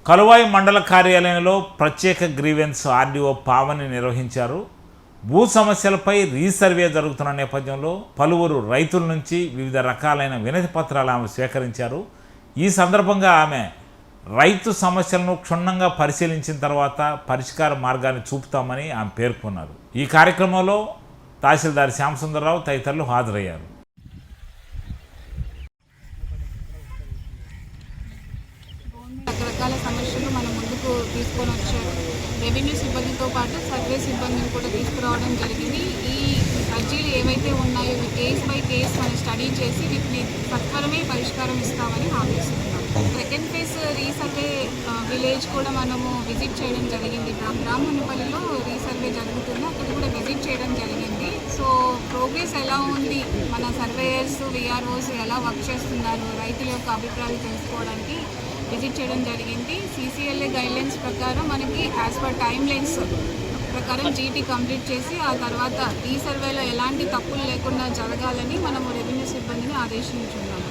కలువాయి మండల కార్యాలయంలో ప్రత్యేక గ్రీవెన్స్ ఆర్డీఓ పావని నిర్వహించారు. భూ సమస్యలపై రీసర్వే జరుగుతున్న నేపథ్యంలో పలువురు రైతుల నుంచి వివిధ రకాలైన వినతి పత్రాలు ఆమె స్వీకరించారు. ఈ సందర్భంగా ఆమె రైతు సమస్యలను క్షుణ్ణంగా పరిశీలించిన తర్వాత పరిష్కార మార్గాన్ని చూపుతామని ఆమె పేర్కొన్నారు. ఈ కార్యక్రమంలో తహసీల్దార్ శ్యాంసుందరరావు తదితరులు హాజరయ్యారు. రకరకాల సమస్యలు మన ముందుకు తీసుకొని వచ్చారు. రెవెన్యూ సిబ్బందితో పాటు సర్వే సిబ్బందిని కూడా తీసుకురావడం జరిగింది. ఈ అర్జీలు ఏవైతే ఉన్నాయో ఇవి కేస్ బై కేస్ మనం స్టడీ చేసి వీటిని సత్వరమే పరిష్కారం ఇస్తామని హామీ ఇస్తున్నాం. సెకండ్ ఫేజ్ రీసర్వే విలేజ్ కూడా మనము విజిట్ చేయడం జరిగింది. బ్రాహ్మణపల్లిలో రీసర్వే జరుగుతుంది, అక్కడ కూడా విజిట్ చేయడం జరిగింది. సో ప్రోగ్రెస్ ఎలా ఉంది, మన సర్వేయర్స్ విఆర్ఓస్ ఎలా వర్క్ చేస్తున్నారు, రైతుల యొక్క అభిప్రాయాలు తెలుసుకోవడానికి విజిట్ చేయడం జరిగింది. CCLA గైడ్లైన్స్ ప్రకారం మనకి యాజ్ పర్ టైమ్ లైన్స్ ప్రకారం జీటీ కంప్లీట్ చేసి ఆ తర్వాత ఈ సర్వేలో ఎలాంటి తప్పులు లేకుండా జరగాలని మనము రెవెన్యూ సిబ్బందిని ఆదేశించున్నాము.